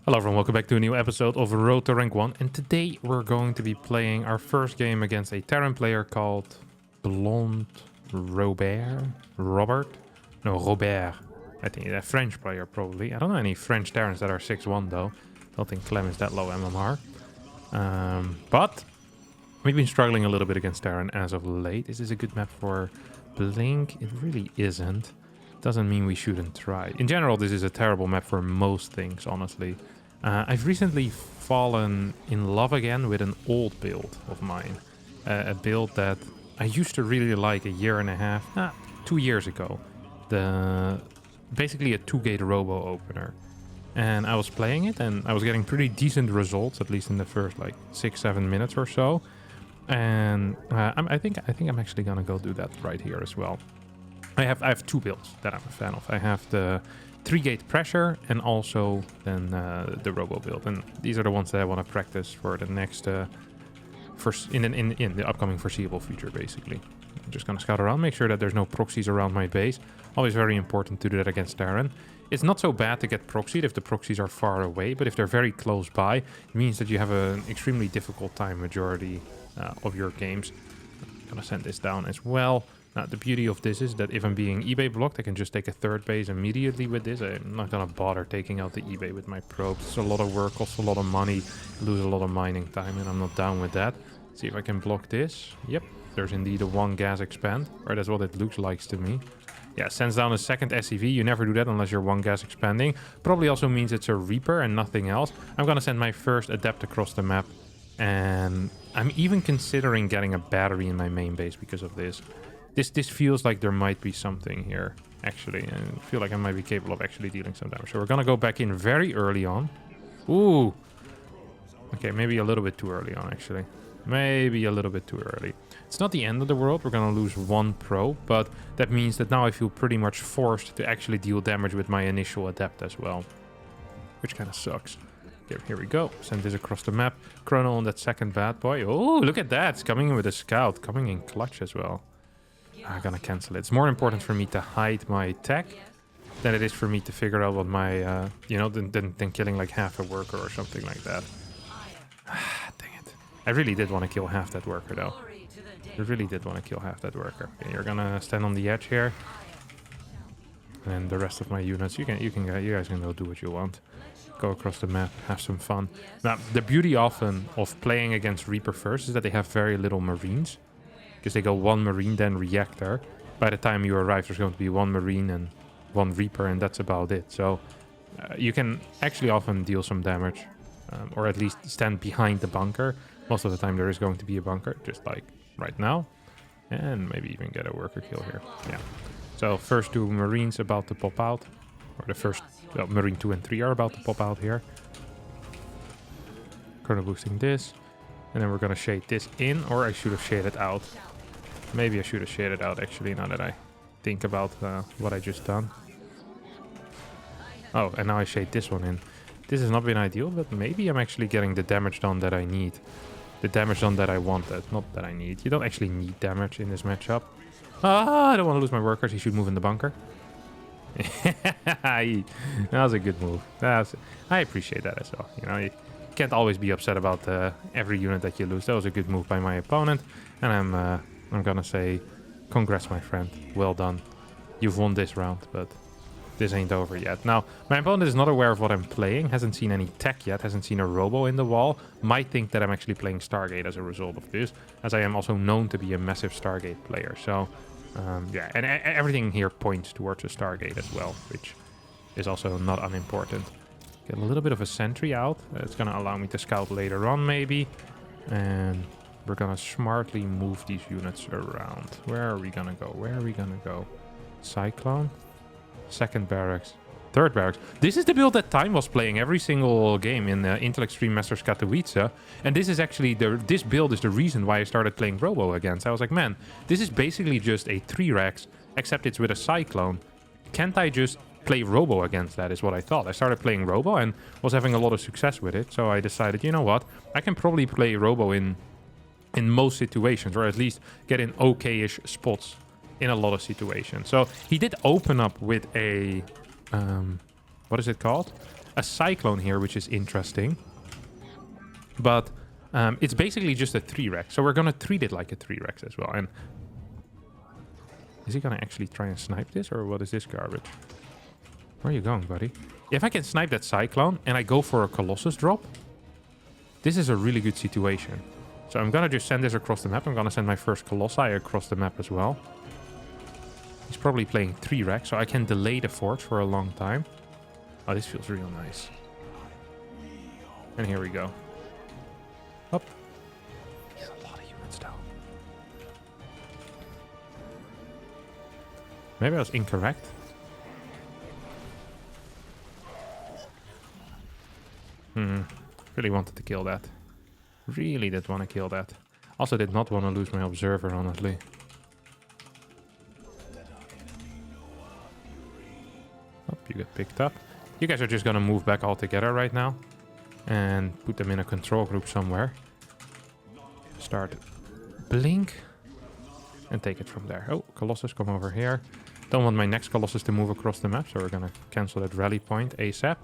Hello everyone, welcome back to a new episode of Road to Rank 1, and today we're going to be playing our first game against a Terran player called Blonde Robert? No, Robert. I think a French player probably. I don't know any French Terrans that are 6-1 though. Don't think Clem is that low MMR. But we've been struggling a little bit against Terran as of late. Is this a good map for Blink? It really isn't. Doesn't mean we shouldn't try. In general, this is a terrible map for most things, honestly. I've recently fallen in love again with an old build of mine. A build that I used to really like a year and a half, 2 years ago. Basically a 2-gate robo opener. And I was playing it and I was getting pretty decent results, at least in the first like 6-7 minutes or so. And I think I'm actually gonna go do that right here as well. I have two builds that I'm a fan of. I have the 3-gate pressure and also then the robo build, and these are the ones that I want to practice for the next in the upcoming foreseeable future. Basically, I'm just gonna scout around, make sure that there's no proxies around my base. Always very important to do that against Terran. It's not so bad to get proxied if the proxies are far away, but if they're very close by, it means that you have an extremely difficult time majority of your games. I'm gonna send this down as well. Now, the beauty of this is that if I'm being eBay blocked, I can just take a third base immediately with this. I'm not going to bother taking out the eBay with my probes. It's a lot of work, costs a lot of money, lose a lot of mining time, and I'm not down with that. See if I can block this. Yep, there's indeed a 1 gas expand, or that's what it looks like to me. Yeah, sends down a second SCV. You never do that unless you're 1 gas expanding. Probably also means it's a Reaper and nothing else. I'm going to send my first Adept across the map, and I'm even considering getting a battery in my main base because of this. This feels like there might be something here, actually, and I feel like I might be capable of actually dealing some damage. So we're gonna go back in very early on. Ooh. Okay, maybe a little bit too early on, actually. Maybe a little bit too early. It's not the end of the world. We're gonna lose 1 pro, but that means that now I feel pretty much forced to actually deal damage with my initial Adept as well, which kind of sucks. Okay, here we go. Send this across the map. Chrono on that second bad boy. Oh, look at that. It's coming in with a scout, coming in clutch as well. I'm gonna cancel it. It's more important for me to hide my tech than it is for me to figure out what my, than killing like half a worker or something like that. Dang it. I really did want to kill half that worker though. I really did want to kill half that worker. Okay, you're gonna stand on the edge here. And the rest of my units, you guys can go do what you want. Go across the map, have some fun. Now, the beauty often of playing against Reaper first is that they have very little Marines. Because they go 1 Marine, then Reactor. By the time you arrive, there's going to be 1 Marine and 1 Reaper, and that's about it. So you can actually often deal some damage, or at least stand behind the bunker. Most of the time there is going to be a bunker, just like right now. And maybe even get a worker kill here. Yeah. So first 2 Marines about to pop out. Or the first, Marine 2 and 3 are about to pop out here. Chrono boosting this. And then we're going to shade this in, or I should have shaded out. Maybe I should have shaded out, actually, now that I think about what I just done. Oh, and now I shade this one in. This has not been ideal, but maybe I'm actually getting the damage done that I need. The damage done that I wanted, not that I need. You don't actually need damage in this matchup. Ah, I don't want to lose my workers. He should move in the bunker. That was a good move. I appreciate that as well. You know, you can't always be upset about every unit that you lose. That was a good move by my opponent, and I'm gonna say, congrats, my friend. Well done. You've won this round, but this ain't over yet. Now, my opponent is not aware of what I'm playing, hasn't seen any tech yet, hasn't seen a robo in the wall, might think that I'm actually playing Stargate as a result of this, as I am also known to be a massive Stargate player. So, yeah, and everything here points towards a Stargate as well, which is also not unimportant. Get a little bit of a sentry out. It's going to allow me to scout later on, maybe. And we're going to smartly move these units around. Where are we going to go? Where are we going to go? Cyclone? Second barracks. Third barracks. This is the build that Time was playing every single game in Intel Extreme Masters Katowice. And this is actually, this build is the reason why I started playing Robo against. I was like, man, this is basically just a 3-Rex, except it's with a Cyclone. Can't I just play Robo against that, is what I thought. I started playing Robo and was having a lot of success with it. So I decided, you know what? I can probably play Robo in most situations, or at least get in okay-ish spots in a lot of situations. So he did open up with a... what is it called? a Cyclone here, which is interesting. But it's basically just a 3-Rex. So we're going to treat it like a 3-Rex as well. And is he going to actually try and snipe this? Or what is this garbage? Where are you going, buddy? If I can snipe that Cyclone and I go for a Colossus drop, this is a really good situation. So I'm going to just send this across the map. I'm going to send my first Colossi across the map as well. He's probably playing 3-Rex, so I can delay the Forge for a long time. Oh, this feels real nice. And here we go. Up. There's a lot of units down. Maybe I was incorrect. Really wanted to kill that. Really did want to kill that. Also did not want to lose my Observer, honestly. Oh, you get picked up. You guys are just going to move back all together right now. And put them in a control group somewhere. Start blink. And take it from there. Oh, Colossus, come over here. Don't want my next Colossus to move across the map. So we're going to cancel that rally point ASAP.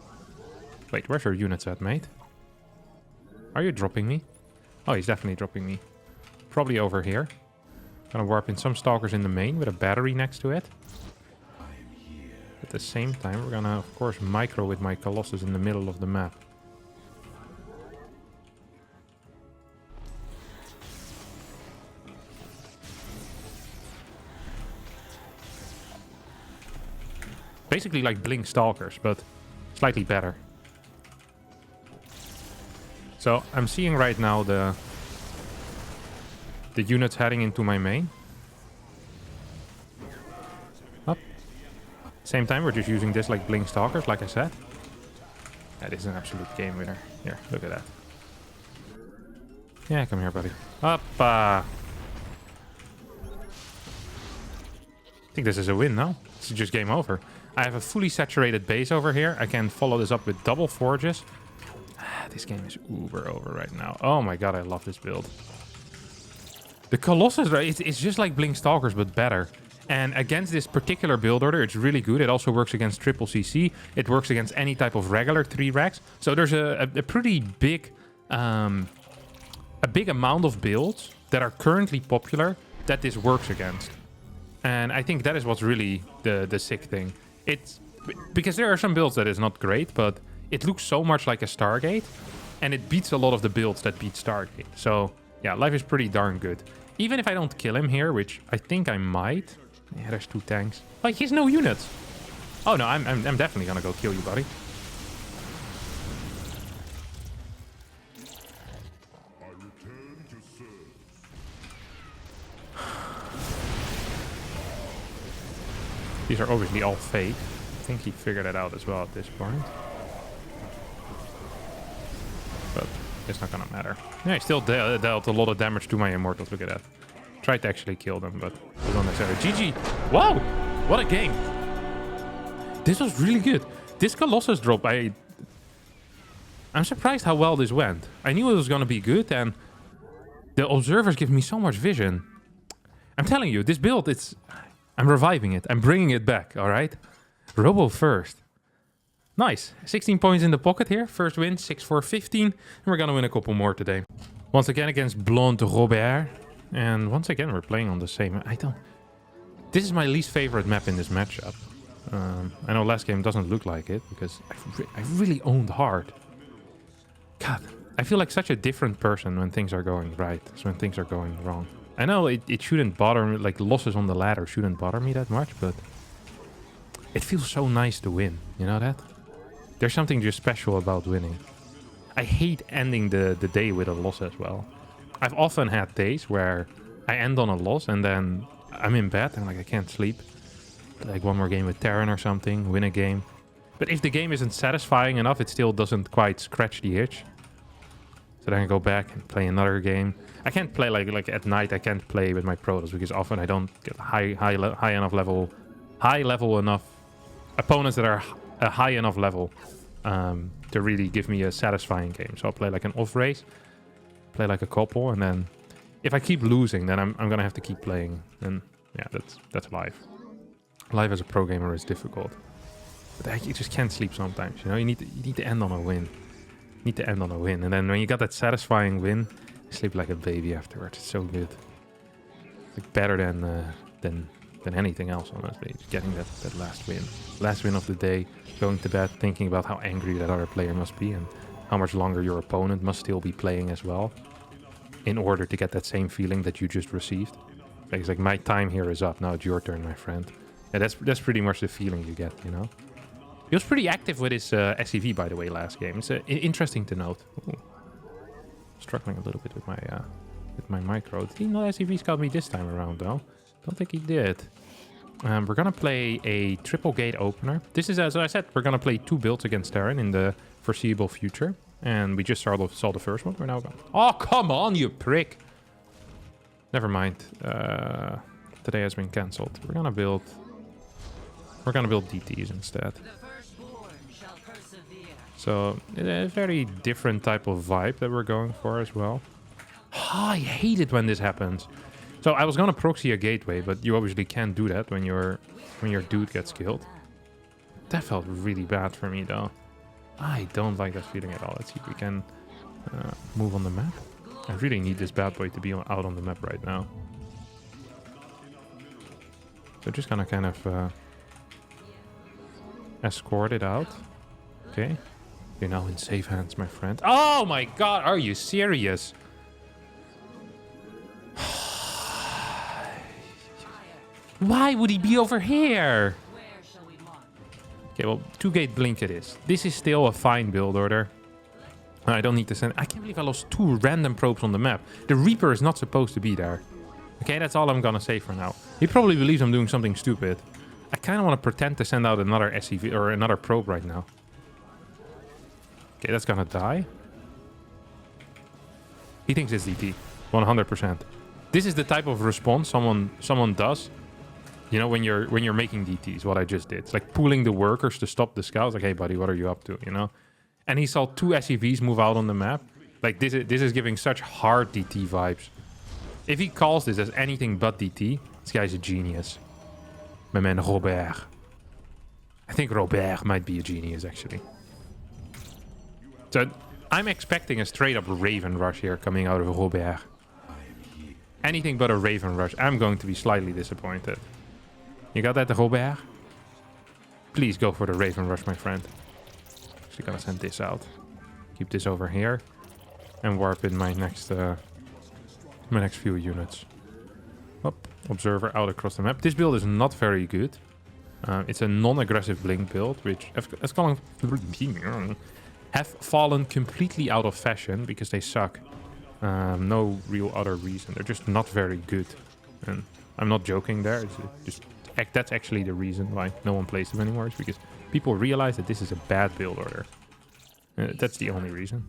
Wait, where's your units at, mate? Are you dropping me? Oh, he's definitely dropping me. Probably over here. Gonna warp in some Stalkers in the main with a battery next to it. At the same time, we're gonna, of course, micro with my Colossus in the middle of the map. Basically like Blink Stalkers, but slightly better. So I'm seeing right now the units heading into my main. Up. Same time, we're just using this like Blink Stalkers, like I said. That is an absolute game winner. Here, look at that. Yeah, come here, buddy. Up. I think this is a win now. It's just game over. I have a fully saturated base over here. I can follow this up with double Forges. This game is uber over right now. Oh my god, I love this build. The Colossus, it's just like Blink Stalkers, but better. And against this particular build order, it's really good. It also works against triple CC. It works against any type of regular 3-Rex. So there's a pretty big, a big amount of builds that are currently popular that this works against. And I think that is what's really the sick thing. It's because there are some builds that is not great, but it looks so much like a Stargate, and it beats a lot of the builds that beat Stargate. So, yeah, life is pretty darn good. Even if I don't kill him here, which I think I might. Yeah, there's 2 tanks. Like, he has no units. Oh, no, I'm definitely gonna go kill you, buddy. These are obviously all fake. I think he figured it out as well at this point. But it's not gonna matter. Yeah, he still dealt a lot of damage to my Immortals. Look at that. Tried to actually kill them, but it was not necessary. GG! Wow! What a game! This was really good. This Colossus drop, I'm surprised how well this went. I knew it was gonna be good, and the Observers give me so much vision. I'm telling you, this build, I'm reviving it. I'm bringing it back, alright? Robo first. Nice. 16 points in the pocket here. First win, 6-4-15. And we're gonna win a couple more today. Once again against Blonde Robert. And once again, we're playing on the same... This is my least favorite map in this matchup. I know last game doesn't look like it, because I really owned hard. God, I feel like such a different person when things are going right, as when things are going wrong. I know it shouldn't bother me, like losses on the ladder shouldn't bother me that much, but it feels so nice to win, you know that? There's something just special about winning. I hate ending the day with a loss as well. I've often had days where I end on a loss and then I'm in bed and like I can't sleep. Like one more game with Terran or something, win a game. But if the game isn't satisfying enough, it still doesn't quite scratch the itch. So then I go back and play another game. I can't play like at night. I can't play with my Protoss because often I don't get high level enough opponents that are a high enough level to really give me a satisfying game. So I'll play like an off race, play like a couple, and then if I keep losing, then I'm gonna have to keep playing. And yeah, that's life. Life as a pro gamer is difficult. But you just can't sleep sometimes, you know? You need to end on a win. You need to end on a win. And then when you got that satisfying win, you sleep like a baby afterwards. It's so good. Like better than anything else, honestly. Just getting that last win. Last win of the day, going to bed, thinking about how angry that other player must be and how much longer your opponent must still be playing as well in order to get that same feeling that you just received. It's like, my time here is up. Now it's your turn, my friend. Yeah, that's pretty much the feeling you get, you know? He was pretty active with his SCV, by the way, last game. It's interesting to note. Ooh. Struggling a little bit with my micro. Did he not SCV scout me this time around, though? Don't think he did. We're going to play a triple gate opener. This is, as I said, we're going to play 2 builds against Terran in the foreseeable future. And we just saw the first one. We're now going... Oh, come on, you prick! Never mind. Today has been cancelled. We're going to build DTs instead. So, a very different type of vibe that we're going for as well. Oh, I hate it when this happens. So I was gonna proxy a gateway, but you obviously can't do that when your dude gets killed. That felt really bad for me though. I don't like that feeling at all. Let's see if we can move on the map. I really need this bad boy to be out on the map right now. So just gonna kind of escort it out. Okay. You're now in safe hands, my friend. Oh my god, are you serious? Why would he be over here? Okay, well, 2-gate blink it is. This is still a fine build order. I don't need to send... I can't believe I lost 2 random probes on the map. The Reaper is not supposed to be there. Okay, that's all I'm gonna say for now. He probably believes I'm doing something stupid. I kind of want to pretend to send out another SCV or another probe right now. Okay, that's gonna die. He thinks it's DT. 100%. This is the type of response someone does. You know, when you're making DTs, what I just did. It's like pulling the workers to stop the scouts. Like, hey, buddy, what are you up to? You know? And he saw 2 SCVs move out on the map. Like, this is giving such hard DT vibes. If he calls this as anything but DT, this guy's a genius. My man Robert. I think Robert might be a genius, actually. So, I'm expecting a straight-up Raven Rush here coming out of Robert. Anything but a Raven Rush. I'm going to be slightly disappointed. You got that, Robert? Please go for the Raven Rush, my friend. Actually gonna send this out. Keep this over here. And warp in my next few units. Oh, Observer out across the map. This build is not very good. It's a non-aggressive blink build, which have fallen completely out of fashion because they suck. No real other reason. They're just not very good. And I'm not joking there. It's just that's actually the reason why no one plays them anymore. Is because people realize that this is a bad build order. That's the only reason.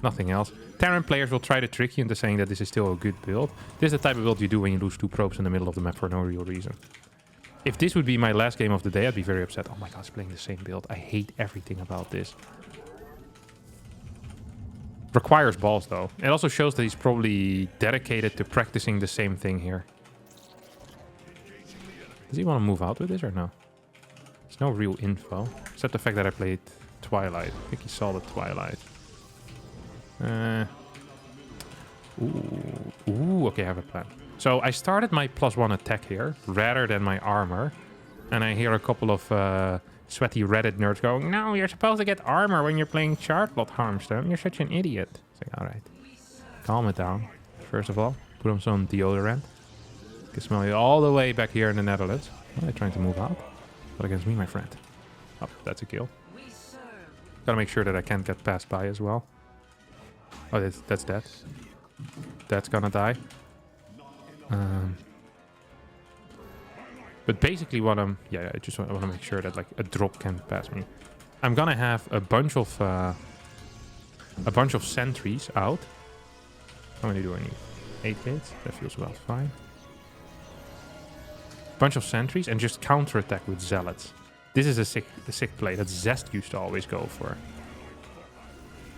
Nothing else. Terran players will try to trick you into saying that this is still a good build. This is the type of build you do when you lose 2 probes in the middle of the map for no real reason. If this would be my last game of the day, I'd be very upset. Oh my god, he's playing the same build. I hate everything about this. Requires balls, though. It also shows that he's probably dedicated to practicing the same thing here. Does he want to move out with this or no? There's no real info. Except the fact that I played Twilight. I think he saw the Twilight. Ooh, okay, I have a plan. So I started my +1 attack here, rather than my armor. And I hear a couple of sweaty Reddit nerds going, no, you're supposed to get armor when you're playing Charlotte, Harstem. You're such an idiot. It's like, alright. Calm it down. First of all, put on some deodorant. I can smell you all the way back here in the Netherlands. Are they trying to move out? Not against me, my friend. Oh, that's a kill. Gotta make sure that I can't get passed by as well. Oh, that's dead. That's gonna die. But basically what I'm... Yeah, I just want to make sure that like a drop can't pass me. I'm gonna have a bunch of sentries out. How many do I need? 8 gates? That feels about fine. Bunch of sentries and just counterattack with zealots. This is a sick play that Zest used to always go for.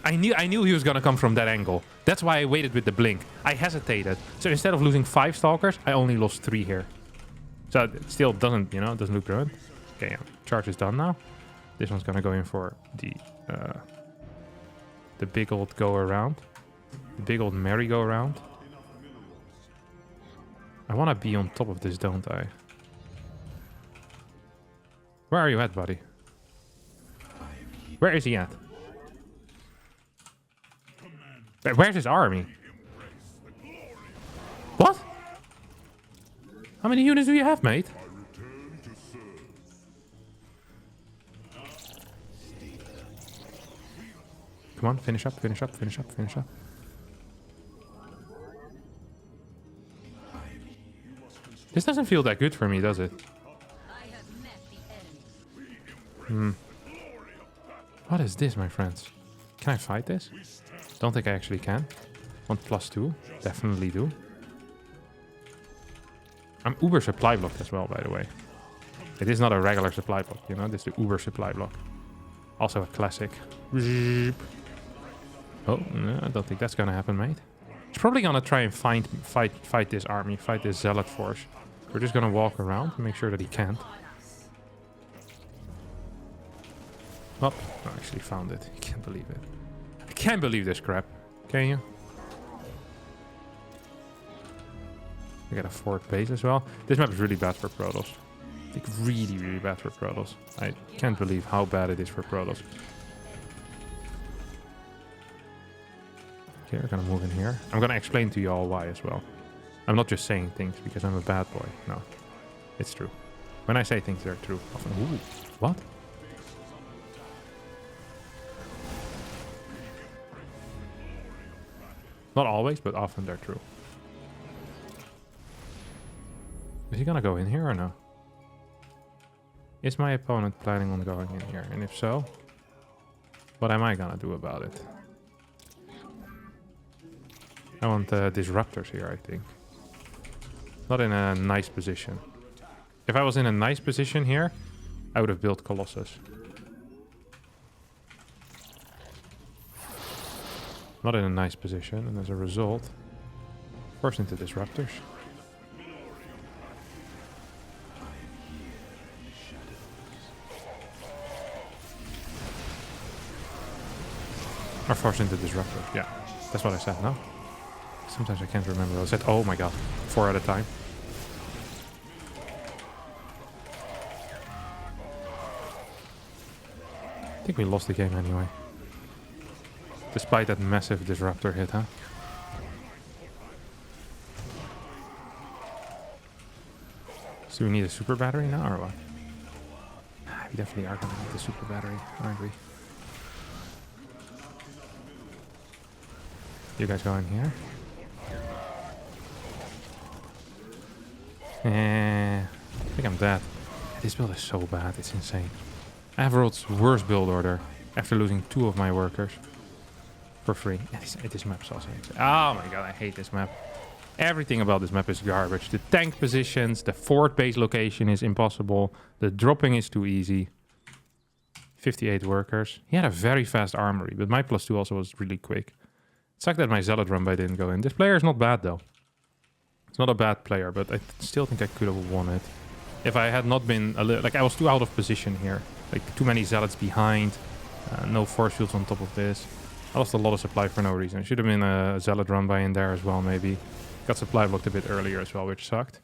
I knew he was gonna come from that angle. That's why I waited with the blink. I hesitated. So instead of losing 5 stalkers, I only lost 3 here. So it still doesn't, you know, doesn't look good. Okay, yeah. Charge is done now. This one's gonna go in for the big old go-around. The big old merry-go-round. I want to be on top of this, don't I? Where are you at, buddy? Where is he at? Where's his army? What? How many units do you have, mate? Come on, finish up, finish up, finish up, finish up. This doesn't feel that good for me, does it? What is this, my friends? Can I fight this? Don't think I actually can. Want +2? Definitely do. I'm uber supply blocked as well, by the way. It is not a regular supply block, you know? This is the uber supply block. Also a classic. Oh, no, I don't think that's gonna happen, mate. It's probably gonna try and fight this army, fight this zealot force. We're just gonna walk around and make sure that he can't. Oh, I actually found it. I can't believe it. I can't believe this crap. Can you? We got a fort base as well. This map is really bad for Protoss. Like really, really bad for Protoss. I can't believe how bad it is for Protoss. Okay, we're gonna move in here. I'm gonna explain to you all why as well. I'm not just saying things because I'm a bad boy. No, it's true. When I say things, they're true. Often. Ooh, what? Not always, but often they're true. Is he gonna go in here or no? Is my opponent planning on going in here? And if so, what am I gonna do about it? I want disruptors here, I think. Not in a nice position. If I was in a nice position here, I would have built Colossus. Not in a nice position, and as a result, forced into disruptors. Or forced into disruptors, yeah. That's what I said, no? Sometimes I can't remember. I said, oh my god, 4 at a time. I think we lost the game anyway. Despite that massive disruptor hit, huh? So we need a super battery now, or what? We definitely are gonna need the super battery, aren't we? You guys go in here. I think I'm dead. This build is so bad, it's insane. I have world's worst build order after losing 2 of my workers. For free. This map's also insane. Oh my god, I hate this map. Everything about this map is garbage. The tank positions, the fort base location is impossible. The dropping is too easy. 58 workers. He had a very fast armory, but my +2 also was really quick. It sucked that my zealot rumba didn't go in. This player is not bad though. It's not a bad player, but I still think I could have won it. If I had not been a little... Like, I was too out of position here. Like, too many zealots behind. No force fields on top of this. I lost a lot of supply for no reason. Should have been a zealot run by in there as well, maybe. Got supply blocked a bit earlier as well, which sucked.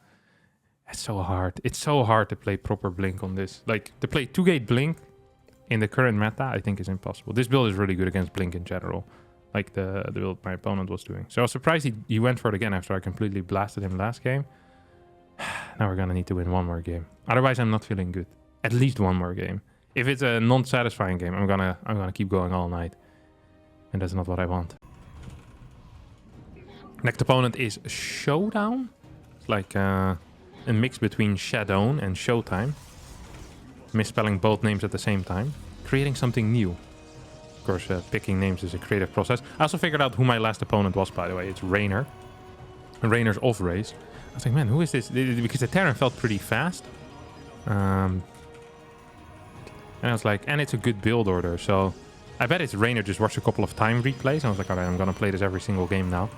It's so hard. It's so hard to play proper Blink on this. Like, to play 2-gate Blink in the current meta, I think is impossible. This build is really good against Blink in general. Like the build my opponent was doing. So I was surprised he went for it again after I completely blasted him last game. Now we're gonna need to win 1 more game. Otherwise, I'm not feeling good. At least 1 more game. If it's a non-satisfying game, I'm gonna keep going all night. And that's not what I want. Next opponent is Showdown. It's like a mix between Shadow and Showtime. Misspelling both names at the same time. Creating something new. Of course, picking names is a creative process. I also figured out who my last opponent was, by the way. It's Rainer. Rainer's off-race. I was like, man, who is this? Because the Terran felt pretty fast. And I was like, and it's a good build order, so... I bet it's Rainer just watched a couple of time replays. And I was like, alright, I'm gonna play this every single game now.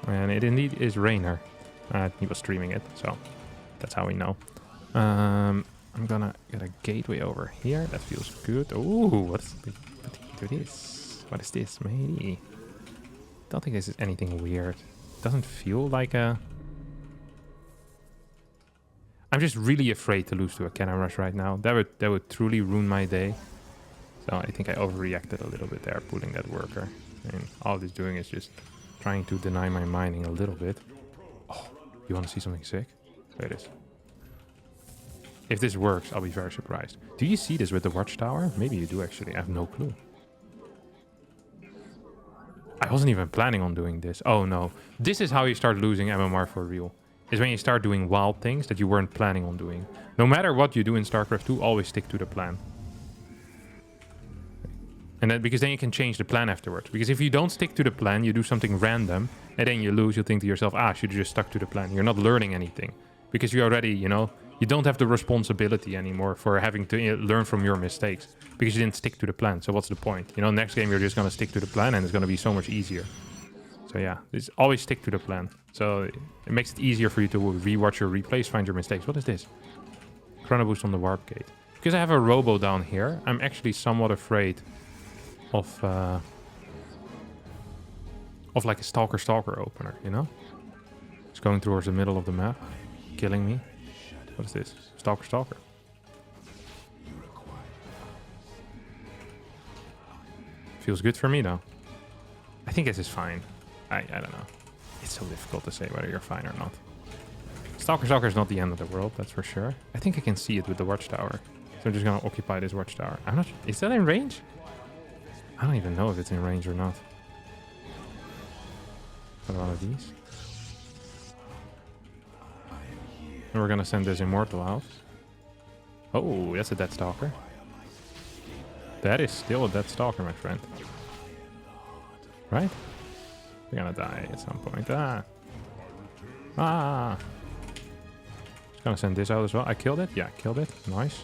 And it indeed is Rainer. He was streaming it, so that's how we know. I'm gonna get a gateway over here. That feels good. Ooh, what's this? What is this, matey? Don't think this is anything weird. Doesn't feel like a... I'm just really afraid to lose to a cannon rush right now. That would truly ruin my day. So I think I overreacted a little bit there, pulling that worker. And all it's doing is just trying to deny my mining a little bit. Oh, you want to see something sick? There it is. If this works, I'll be very surprised. Do you see this with the watchtower? Maybe you do actually. I have no clue. I wasn't even planning on doing this. Oh no. This is how you start losing MMR for real. Is when you start doing wild things that you weren't planning on doing. No matter what you do in StarCraft 2, always stick to the plan. And then, because then you can change the plan afterwards. Because if you don't stick to the plan, you do something random, and then you lose, you'll think to yourself, ah, I should have just stuck to the plan. You're not learning anything. Because you already, you know, you don't have the responsibility anymore for having to learn from your mistakes. Because you didn't stick to the plan. So what's the point? You know, next game you're just going to stick to the plan, and it's going to be so much easier. So yeah, it's always stick to the plan. So it makes it easier for you to rewatch your replays, find your mistakes. What is this? Chrono boost on the warp gate. Because I have a robo down here, I'm actually somewhat afraid of like a stalker opener, you know? It's going towards the middle of the map, killing me. What is this? Stalker. Feels good for me though. I think this is fine. I don't know. It's so difficult to say whether you're fine or not. Stalker is not the end of the world, that's for sure. I think I can see it with the watchtower. So I'm just gonna occupy this watchtower. I'm not... Is that in range? I don't even know if it's in range or not. What are these? And we're gonna send this Immortal out. Oh, that's a dead Stalker. That is still a dead Stalker, my friend. Right? You're gonna die at some point. Just gonna send this out as well. I killed it? Yeah, killed it. Nice.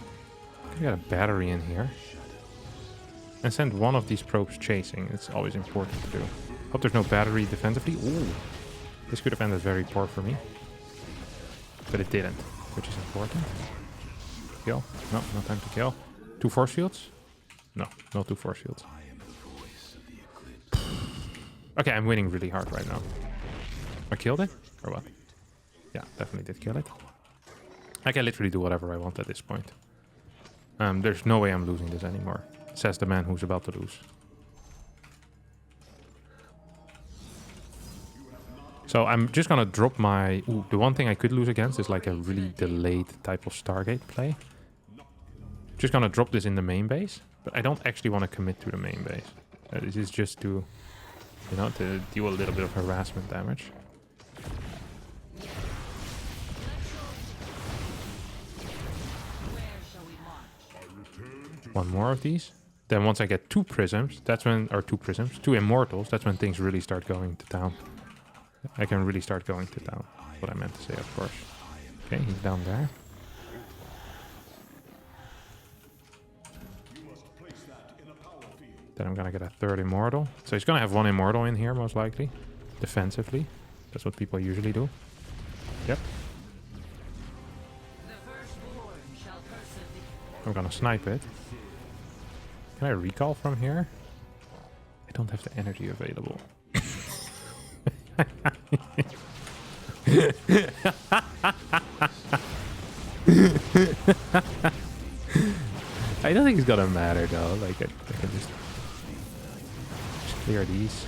I got a battery in here. And send one of these probes chasing. It's always important to do. Hope there's no battery defensively. Ooh. This could have ended very poor for me. But it didn't, which is important. Kill. No, no time to kill. 2 force fields? No, no 2 force fields. Okay, I'm winning really hard right now. I killed it? Or what? Yeah, definitely did kill it. I can literally do whatever I want at this point. There's no way I'm losing this anymore. Says the man who's about to lose. So I'm just gonna drop my... Ooh, the one thing I could lose against is like a really delayed type of Stargate play. Just gonna drop this in the main base. But I don't actually want to commit to the main base. This is just to... You know, to deal a little bit of harassment damage. One more of these. Then once I get 2 prisms, that's when... Or 2 prisms. 2 immortals, that's when things really start going to town. I can really start going to town. That's what I meant to say, of course. Okay, he's down there. Then I'm gonna get a 3rd immortal. So he's gonna have 1 immortal in here, most likely. Defensively. That's what people usually do. Yep. I'm gonna snipe it. Can I recall from here? I don't have the energy available. I don't think it's gonna matter though. Like I can just clear these.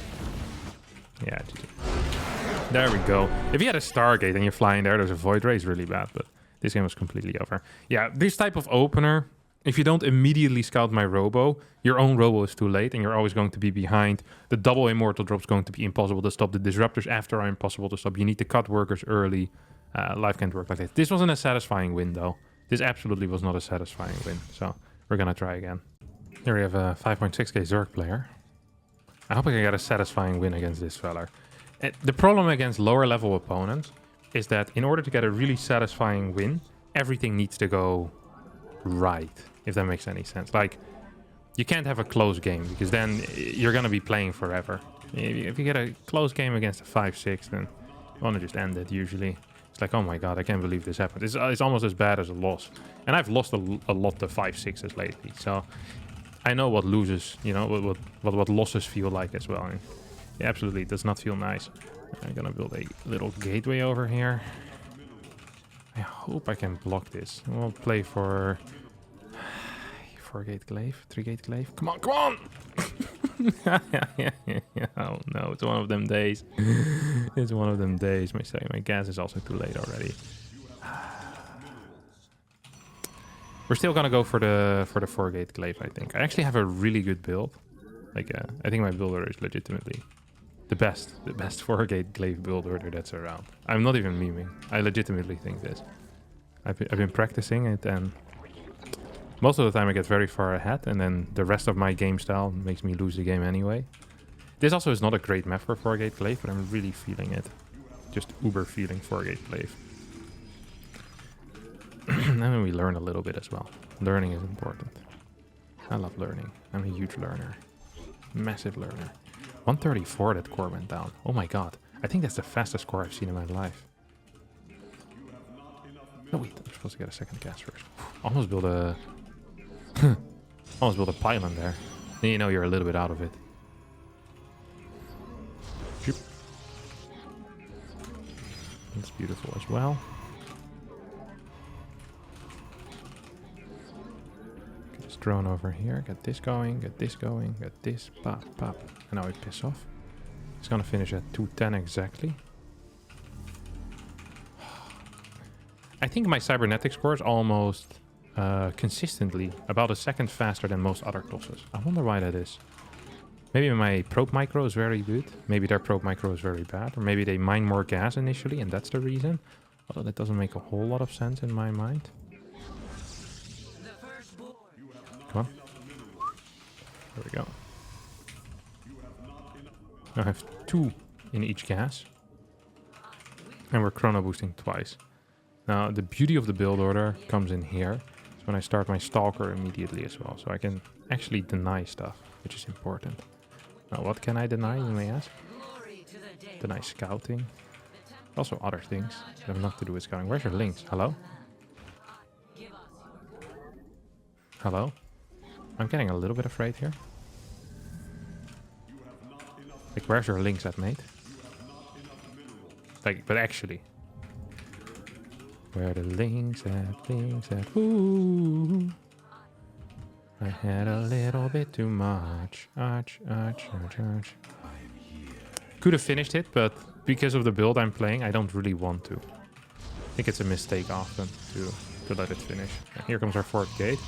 Yeah, GG. There we go. If you had a Stargate and you're flying there's a Void Ray, it's really bad, but this game was completely over. Yeah, this type of opener, if you don't immediately scout my Robo, your own Robo is too late and you're always going to be behind. The double Immortal drop's going to be impossible to stop. The Disruptors after are impossible to stop. You need to cut workers early. Life can't work like that. This wasn't a satisfying win, though. This absolutely was not a satisfying win. So we're going to try again. Here we have a 5.6k Zerg player. I hope I can get a satisfying win against this fella. The problem against lower level opponents is that in order to get a really satisfying win, everything needs to go right, if that makes any sense. Like, you can't have a close game, because then you're going to be playing forever. If you get a close game against a 5-6, then you want to just end it, usually. It's It's like, oh my god, I can't believe this happened. It's almost as bad as a loss. And I've lost a lot to 5-6s lately. So I know what loses, you know, what losses feel like as well. And yeah, absolutely, it does not feel nice. I'm gonna build a little gateway over here. I hope I can block this. We'll play for 4-gate Glaive, 3-gate Glaive. Come on, come on! Oh no, it's one of them days. It's one of them days. My gas is also too late already. We're still gonna go for the 4-gate Glaive, I think. I actually have a really good build. Like, I think my build order is legitimately the best 4-gate Glaive build order that's around. I'm not even memeing. I legitimately think this. I've been practicing it, and most of the time I get very far ahead, and then the rest of my game style makes me lose the game anyway. This also is not a great map for 4-gate Glaive, but I'm really feeling it. Just uber feeling 4-gate Glaive. And then we learn a little bit as well. Learning is important. I love learning. I'm a huge learner. Massive learner. 134 that core went down. Oh my god. I think that's the fastest core I've seen in my life. No wait, I'm supposed to get a second gas first. Almost build a... almost build a pylon there. Then you know you're a little bit out of it. Shoop. That's beautiful as well. Get this drone over here. Get this going. Get this going. Get this. Pop, pop. And now we piss off. It's gonna finish at 210 exactly. I think my cybernetic score is almost consistently about a second faster than most other tosses. I wonder why that is. Maybe my probe micro is very good. Maybe their probe micro is very bad. Or maybe they mine more gas initially and that's the reason. Although that doesn't make a whole lot of sense in my mind. Come on. There we go. I have 2 in each gas. And we're chrono boosting twice. Now, the beauty of the build order comes in here. It's when I start my Stalker immediately as well. So I can actually deny stuff, which is important. Now, what can I deny, you may ask? Deny scouting. Also other things that have nothing to do with scouting. Where's your links? Hello? Hello? I'm getting a little bit afraid here. Like, where's your links at, mate? Like, but actually... Where the links at, ooh. I had a little bit too much. Arch. Could have finished it, but because of the build I'm playing, I don't really want to. I think it's a mistake often to let it finish. And here comes our 4th gate.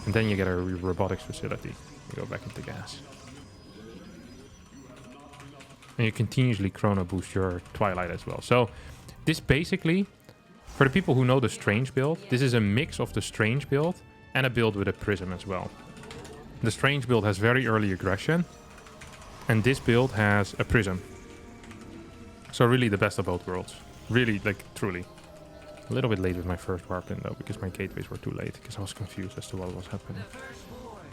And then you get a robotics facility. You go back into gas. And you continuously chrono boost your Twilight as well. So this basically... For the people who know the Strange build, this is a mix of the Strange build and a build with a Prism as well. The Strange build has very early aggression, and this build has a Prism. So really the best of both worlds. Really, like, truly. A little bit late with my first warp in though, because my gateways were too late, because I was confused as to what was happening.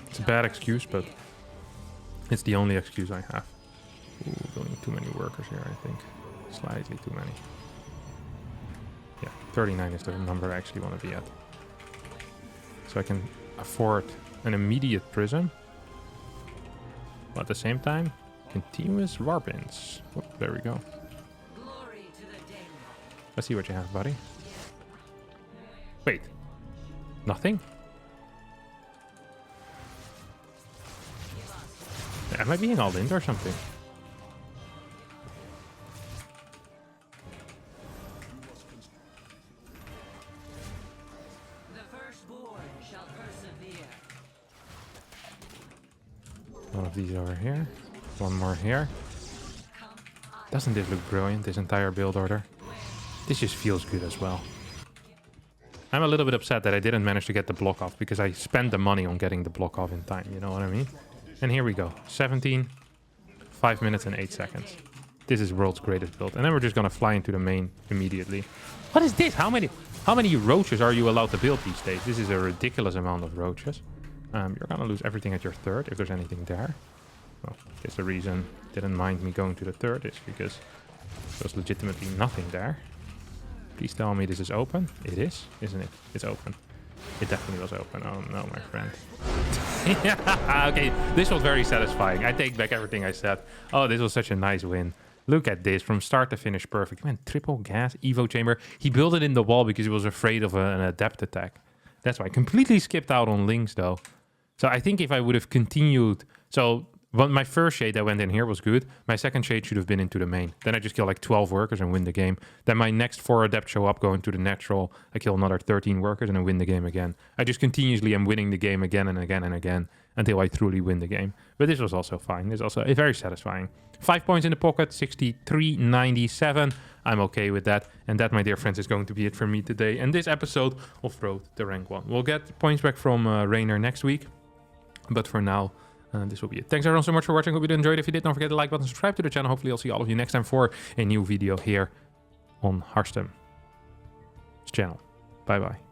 It's a bad excuse, but it's the only excuse I have. Ooh, building too many workers here, I think. Slightly too many. Yeah, 39 is the number I actually want to be at. So I can afford an immediate Prism. But at the same time, continuous warp-ins. Oh, there we go. Let's see what you have, buddy. Wait. Nothing? Am I being all in or something? One of these over here. One more here. Doesn't this look brilliant, this entire build order? This just feels good as well. I'm a little bit upset that I didn't manage to get the block off because I spent the money on getting the block off in time, you know what I mean? And here we go. 17, 5 minutes and 8 seconds. This is world's greatest build. And then we're just gonna fly into the main immediately. What is this? How many roaches are you allowed to build these days? This is a ridiculous amount of roaches. You're gonna lose everything at your 3rd if there's anything there. Well, I guess the reason didn't mind me going to the 3rd is because there's legitimately nothing there. Please tell me this is open. It is, isn't it? It's open. It definitely was open. Oh no, my friend. Okay, this was very satisfying. I take back everything I said. Oh, this was such a nice win. Look at this, from start to finish, perfect. Man, triple gas, Evo chamber. He built it in the wall because he was afraid of an adept attack. That's why. Completely skipped out on links though. So I think if I would have continued... So my first shade that went in here was good. My second shade should have been into the main. Then I just kill like 12 workers and win the game. Then my next 4 adept show up, go into the natural. I kill another 13 workers and I win the game again. I just continuously am winning the game again and again and again until I truly win the game. But this was also fine. This is also very satisfying. 5 points in the pocket, 63.97. I'm okay with that. And that, my dear friends, is going to be it for me today. And this episode of Road to Rank 1. We'll get points back from Rainer next week. But for now... this will be it. Thanks everyone so much for watching. Hope you enjoyed. If you did, don't forget to like button, subscribe to the channel. Hopefully I'll see all of you next time for a new video here on Harstem's channel. Bye bye.